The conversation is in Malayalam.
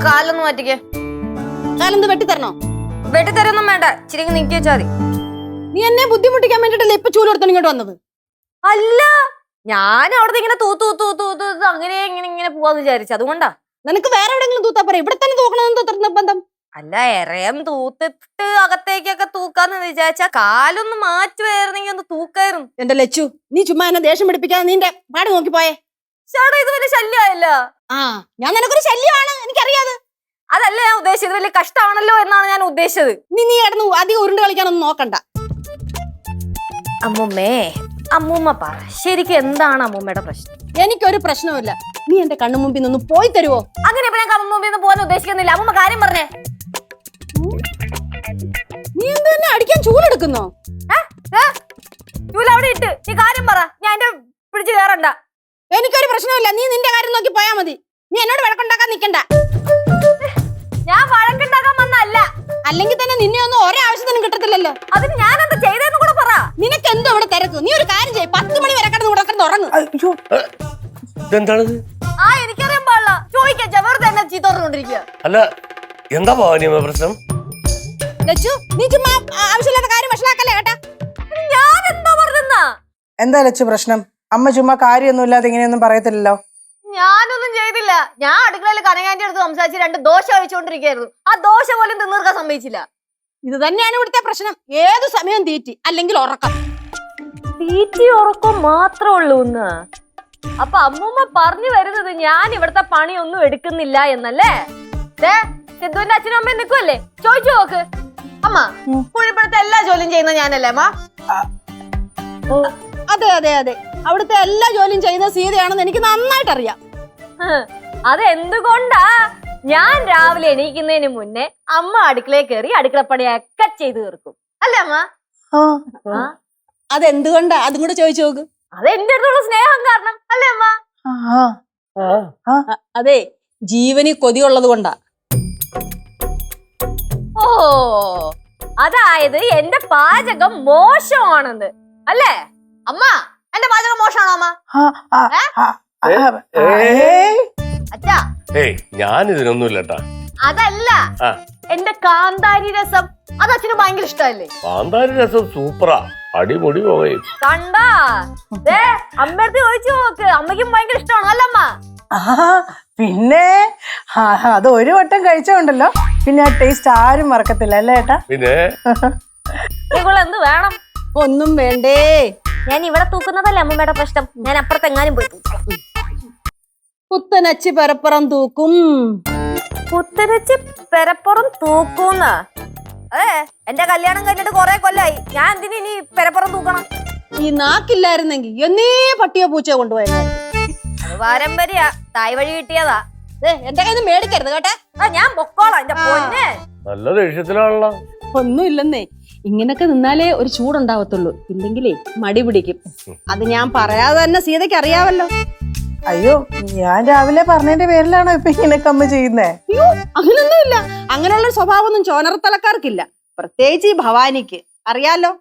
കാലൊന്ന് മാറ്റിക്കേ. കാലെന്ത് വെട്ടിത്തരണോ? വെട്ടിത്തരൊന്നും വേണ്ട, ഇച്ചിരി നീക്കി വെച്ചാ മതി. നീ എന്നെ ബുദ്ധിമുട്ടിക്കാൻ വേണ്ടിട്ടല്ലേ ഇപ്പൊ ചൂലെടുത്തോണ്ട് ഇങ്ങോട്ട് വന്നത്? അല്ല, ഞാൻ അവിടുത്തെ ഇങ്ങനെ തൂത്ത് അങ്ങനെ ഇങ്ങനെ പോവാന്ന് വിചാരിച്ചു, അതുകൊണ്ടാ. നിനക്ക് വേറെ എവിടെയെങ്കിലും തൂത്താ പറയാം, ഇവിടെ തന്നെ തൂക്കണമെന്ന് എത്ര നിർബന്ധം? അല്ല, എറയം തൂത്തിട്ട് അകത്തേക്കൊക്കെ തൂക്കാന്ന് വിചാരിച്ചാ കാലൊന്ന് മാറ്റുമായിരുന്നെങ്കിൽ ഒന്ന് തൂക്കായിരുന്നു. എന്റെ ലച്ചു, നീ ചുമ്മാ എന്നെ ദേഷ്യം പിടിപ്പിക്കാതെ നിന്റെ പാട് നോക്കിപ്പോയേ. ചേട്ടാ, ഇത് വലിയ ശല്യമായില്ല. ഞാൻ നിനക്കൊരു ശല്യമാണ്, എനിക്കറിയാതെ. അതല്ല ഞാൻ ഉദ്ദേശിച്ചത്, വലിയ കഷ്ടമാണല്ലോ എന്നാണ് ഞാൻ ഉദ്ദേശിച്ചത്. നീ കിടന്നു അധികം ഉരുണ്ട് കളിക്കാനൊന്നും നോക്കണ്ട. അമ്മൂമ്മേ, അമ്മൂമ്മ പറ, ശരിക്കും എന്താണ് അമ്മൂമ്മയുടെ പ്രശ്നം? എനിക്കൊരു പ്രശ്നവുമില്ല, നീ എന്റെ കണ്ണു മുമ്പിൽ നിന്ന് പോയി തരുവോ? അങ്ങനെ ഇപ്പൊ ഞാൻ മുമ്പിൽ നിന്ന് പോകാൻ ഉദ്ദേശിക്കുന്നില്ല. അമ്മൂമ്മ കാര്യം പറഞ്ഞേ. നീ എന്താ അടിക്കാൻ ചൂലെടുക്കുന്നോ? ചൂല അവിടെ ഇട്ട് നീ കാര്യം പറ, ഞാൻ എന്റെ പിടിച്ചു കയറണ്ട. എനിക്കൊരു പ്രശ്നമില്ല, നീ നിന്റെ കാര്യം നോക്കി പോയാ മതി. നീ എന്നോട് വഴക്കുണ്ടാക്കാൻ നിക്കണ്ട. ഞാൻ വഴക്കുണ്ടാക്കാൻ വന്നല്ല. അല്ലെങ്കിൽ തന്നെ നിന്നെ ഒന്നും ഒരാവശ്യത്തിനും കിട്ടത്തില്ലല്ലോ. അതിന് ഞാൻ എന്താ ചെയ്തെന്ന് കൂടെ പറ. നിനക്ക് എന്തോ ഇവിടെ തിരക്ക്? നീ ഒരു കാര്യം ചെയ്യ്, 10 മണി വരെ കിടന്ന് ഉറങ്ങും. എനിക്കറിയാൻ പാടില്ല, ചോദിക്കാ വെറുതെ എന്നെ ചീത്ത പറഞ്ഞോണ്ടിരിക്കുക. അല്ല, എന്താ പ്രശ്നം? ലച്ചു, നീ ചുമ്മാ ആവശ്യമില്ലാത്ത കാര്യം വഷളാക്കല്ലേ കേട്ടാ. ഞാൻ എന്താ പറഞ്ഞെന്നാ? എന്താ ലച്ചു പ്രശ്നം? അമ്മ ചുമ്മാ കാര്യമൊന്നും ഇല്ലാതെ ഇങ്ങനെയൊന്നും പറയത്തില്ലല്ലോ. ഞാനൊന്നും ചെയ്തില്ല. ഞാൻ അടുക്കളയിൽ കനകാന്റെ അടുത്ത് സംസാരിച്ച് 2 ദോശ കഴിച്ചുകൊണ്ടിരിക്കുകയായിരുന്നു. ആ ദോശ പോലും തിന്നീർക്കാൻ സമ്മതിച്ചില്ല. ഇത് തന്നെയാണ് ഇവിടുത്തെ പ്രശ്നം. ഏതു സമയം തീറ്റി അല്ലെങ്കിൽ ഉറക്കം. തീറ്റി ഉറക്കം മാത്രമേ ഉള്ളൂ എന്ന്. അപ്പൊ അമ്മൂമ്മ പറഞ്ഞു വരുന്നത് ഞാൻ ഇവിടുത്തെ പണിയൊന്നും എടുക്കുന്നില്ല എന്നല്ലേ? സിദ്ധുവിന്റെ അച്ഛനും അമ്മയും നിൽക്കുമല്ലേ? ചോദിച്ചു നോക്ക്. അമ്മ, കുഴിപ്പുറത്തെ എല്ലാ ജോലിയും ചെയ്യുന്ന ഞാനല്ലേ അമ്മ? അതെ അതെ അതെ, അവിടുത്തെ എല്ലാ ജോലിയും ചെയ്യുന്ന സീതയാണെന്ന് എനിക്ക് നന്നായിട്ട് അറിയാം. അതെന്തുകൊണ്ടാ? ഞാൻ രാവിലെ എണീക്കുന്നതിന് മുന്നേ അമ്മ അടുക്കളയിൽ കയറി അടുക്കളപ്പണിയൊക്കെ ചെയ്തു തീർക്കും അല്ലേ അമ്മ? അതെന്തുകൊണ്ടാ? അതും കൂടെ ചോദിച്ചു നോക്ക്. അത് എന്റെ അടുത്തുള്ള സ്നേഹം കാരണം അല്ലേ അമ്മ? അതെ, ജീവന് കൊതിയുള്ളത് കൊണ്ടാ. ഓ, അതായത് എന്റെ പാചകം മോശമാണെന്ന് അല്ലേ അമ്മ? എന്റെ പാചകം മോശമാണോ അമ്മ? അച്ഛാ, ഞാൻ ഇതിനൊന്നുമില്ലട്ടാ. അതല്ല, എന്റെ കാന്താരി രസം അത് അച്ഛന് ഭയങ്കര ഇഷ്ടമല്ലേ? കാന്താരി രസം സൂപ്പറാ, അടിപൊളി പോകയും. കണ്ടാ, അമ്മയടുത്ത് ചോദിച്ചു നോക്ക്, അമ്മയ്ക്കും ഭയങ്കര ഇഷ്ടമാണ് അല്ല അമ്മ? പിന്നെ അത് ഒരു വട്ടം കഴിച്ചോണ്ടല്ലോ, പിന്നെ ആ ടേസ്റ്റ് ആരും മറക്കത്തില്ല അല്ലേ ഏട്ടാ? പിന്നെ എന്ത് വേണം? ഒന്നും വേണ്ടേ. ഞാൻ ഇവിടെ തൂക്കുന്നതല്ല അമ്മമ്മയുടെ പ്രശ്നം, ഞാൻ അപ്പുറത്തെങ്ങാനും പോയി തൂക്കണം. പുത്തനച്ചി പരപ്പുറം തൂക്കും. പുത്തനച്ചി പെരപ്പുറം തൂക്കൂന്ന്? എന്റെ കല്യാണം കഴിഞ്ഞിട്ട് കൊറേ കൊല്ലായി, ഞാൻ എന്തിനു ഇനി പെരപ്പുറം തൂക്കണം? ഈ നാക്കില്ലായിരുന്നെങ്കിൽ എന്നേ പട്ടിയോ പൂച്ചയോ കൊണ്ടുപോയത്. അത് പാരമ്പര്യ, തായ് വഴി കിട്ടിയതാ. എന്റെ കയ്യിൽ നിന്ന് മേടിക്കരുത് കേട്ടെ. ഞാൻ പൊക്കോളാം എന്റെ പൊന്നെ. നല്ല ദേഷ്യത്തിലാണല്ലോ. ഒന്നുമില്ലെന്നേ, ഇങ്ങനൊക്കെ നിന്നാലേ ഒരു ചൂടുണ്ടാവത്തുള്ളൂ, ഇല്ലെങ്കിലേ മടി പിടിക്കും. അത് ഞാൻ പറയാതെ തന്നെ സീതയ്ക്ക് അറിയാവല്ലോ. അയ്യോ, ഞാൻ രാവിലെ പറഞ്ഞതിന്റെ പേരിലാണോ ഇപ്പൊ ഇങ്ങനെയൊക്കെ അമ്മ ചെയ്യുന്നേ? അയ്യോ, അങ്ങനൊന്നുമില്ല. അങ്ങനെയുള്ള സ്വഭാവമൊന്നും ചോനറത്തലക്കാർക്കില്ല, പ്രത്യേകിച്ച് ഈ ഭവാനിക്ക് അറിയാലോ.